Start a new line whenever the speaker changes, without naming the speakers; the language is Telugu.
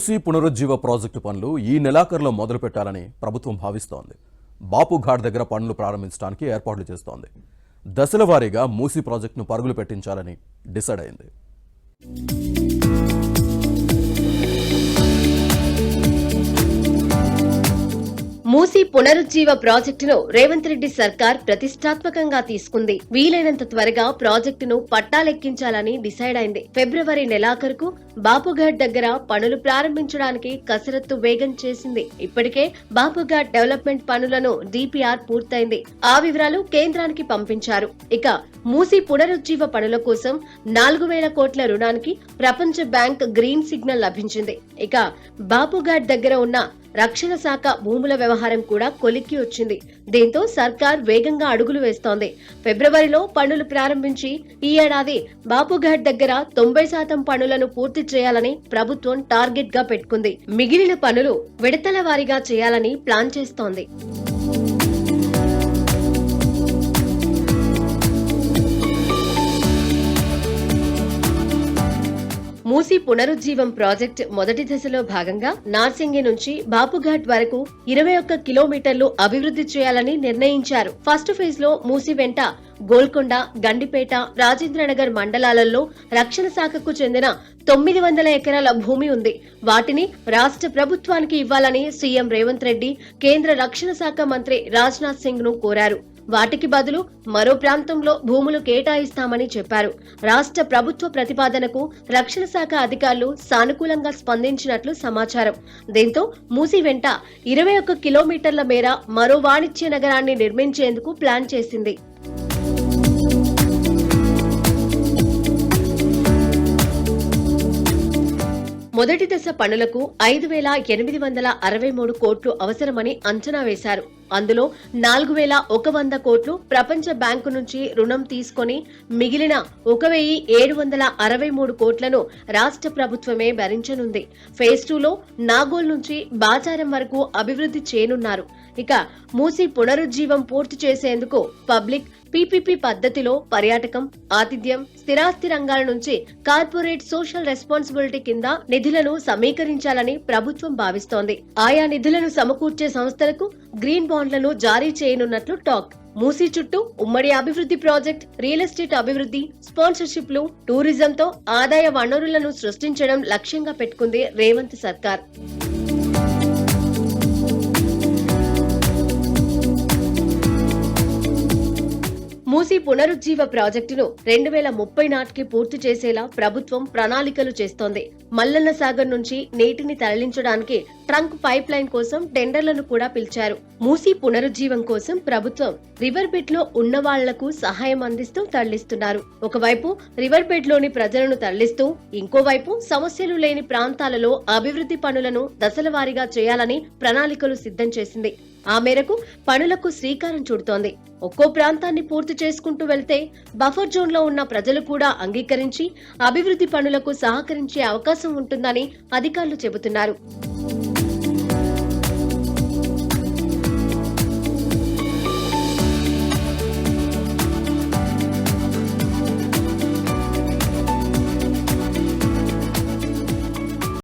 మూసీ పునరుజ్జీవ ప్రాజెక్టు పనులు ఈ నెలాఖరులో మొదలు పెట్టాలని ప్రభుత్వం భావిస్తోంది. బాపుఘాట్ దగ్గర పనులు ప్రారంభించడానికి ఏర్పాట్లు చేస్తోంది. దశల వారీగా మూసీ ప్రాజెక్టును పరుగులు పెట్టించాలని డిసైడ్ అయింది.
మూసీ పునరుజ్జీవ ప్రాజెక్టును రేవంత్ రెడ్డి సర్కార్ ప్రతిష్టాత్మకంగా తీసుకుంది. వీలైనంత త్వరగా ప్రాజెక్టును పట్టాలెక్కించాలని డిసైడ్ అయింది. ఫిబ్రవరి నెలాఖరుకు బాపుఘాట్ దగ్గర పనులు ప్రారంభించడానికి కసరత్తు వేగం చేసింది. ఇప్పటికే బాపుఘాట్ డెవలప్మెంట్ పనులను డిపిఆర్ పూర్తయింది. ఆ వివరాలు కేంద్రానికి పంపించారు. ఇక మూసీ పునరుజ్జీవ పనుల కోసం 4,000 కోట్ల రుణానికి ప్రపంచ బ్యాంక్ గ్రీన్ సిగ్నల్ లభించింది. ఇక బాపుఘాట్ దగ్గర ఉన్న రక్షణ శాఖ భూముల వ్యవహారం కూడా కొలిక్కి వచ్చింది. దీంతో సర్కార్ వేగంగా అడుగులు వేస్తోంది. ఫిబ్రవరిలో పనులు ప్రారంభించి ఈ ఏడాది బాపుఘాట్ దగ్గర 90% పనులను పూర్తి చేయాలని ప్రభుత్వం టార్గెట్ గా పెట్టుకుంది. మిగిలిన పనులు విడతల వారీగా చేయాలని ప్లాన్ చేస్తోంది. మూసీ పునరుజ్జీవం ప్రాజెక్ట్ మొదటి దశలో భాగంగా నార్సింగి నుంచి బాపుఘాట్ వరకు 21 కిలోమీటర్లు అభివృద్ధి చేయాలని నిర్ణయించారు. ఫస్ట్ ఫేజ్ లో మూసీ వెంట గోల్కొండ, గండిపేట, రాజేంద్రనగర్ మండలాలలో రక్షణ శాఖకు చెందిన 900 ఎకరాల భూమి ఉంది. వాటిని రాష్ట్ర ప్రభుత్వానికి ఇవ్వాలని సీఎం రేవంత్ రెడ్డి కేంద్ర రక్షణ శాఖ మంత్రి రాజ్నాథ్ సింగ్ ను కోరారు. వాటికి బదులు మరో ప్రాంతంలో భూములు కేటాయిస్తామని చెప్పారు. రాష్ట్ర ప్రభుత్వ ప్రతిపాదనకు రక్షణ శాఖ అధికారులు సానుకూలంగా స్పందించినట్లు సమాచారం. దీంతో మూసీ వెంట 21 కిలోమీటర్ల మేర మరో వాణిజ్య నగరాన్ని నిర్మించేందుకు ప్లాన్ చేసింది. మొదటి దశ పనులకు 5,863 కోట్లు అవసరమని అంచనా వేశారు. అందులో 4,100 కోట్లు ప్రపంచ బ్యాంకు నుంచి రుణం తీసుకుని మిగిలిన 1,763 కోట్లను రాష్ట్ర ప్రభుత్వమే భరించనుంది. ఫేజ్ 2లో నాగోల్ నుంచి బాచారం వరకు అభివృద్ధి చేయనున్నారు. ఇక మూసీ పునరుజ్జీవం పూర్తి చేసేందుకు పబ్లిక్ పీపీపీ పద్ధతిలో పర్యాటకం, ఆతిథ్యం, స్థిరాస్తి రంగాల నుంచి కార్పొరేట్ సోషల్ రెస్పాన్సిబిలిటీ కింద నిధులను సమీకరించాలని ప్రభుత్వం భావిస్తోంది. ఆయా నిధులను సమకూర్చే సంస్థలకు గ్రీన్ బాండ్లను జారీ చేయనున్నట్లు టాక్. మూసీ చుట్టూ ఉమ్మడి అభివృద్ధి ప్రాజెక్ట్, రియల్ ఎస్టేట్ అభివృద్ధి, స్పాన్సర్షిప్లు, టూరిజంతో ఆదాయ వనరులను సృష్టించడం లక్ష్యంగా పెట్టుకుంది రేవంత్ సర్కార్. మూసీ పునరుజ్జీవ ప్రాజెక్టును 2030 నాటికి పూర్తి చేసేలా ప్రభుత్వం ప్రణాళికలు చేస్తోంది. మల్లన్న సాగర్ నుంచి నీటిని తరలించడానికి ట్రంక్ పైప్ లైన్ కోసం టెండర్లను కూడా పిలిచారు. మూసీ పునరుజ్జీవం కోసం ప్రభుత్వం రివర్ బెడ్ లో ఉన్న వాళ్లకు సహాయం అందిస్తూ తరలిస్తున్నారు. ఒకవైపు రివర్ బెడ్ లోని ప్రజలను తరలిస్తూ, ఇంకోవైపు సమస్యలు లేని ప్రాంతాలలో అభివృద్ధి పనులను దశల వారీగా చేయాలని ప్రణాళికలు సిద్ధం చేసింది. ఆ మేరకు పనులకు శ్రీకారం చుడుతోంది. ఒక్కో ప్రాంతాన్ని పూర్తి చేసుకుంటూ వెళ్తే బఫర్ జోన్ లో ఉన్న ప్రజలు కూడా అంగీకరించి అభివృద్ధి పనులకు సహకరించే అవకాశం ఉంటుందని అధికారులు చెబుతున్నారు.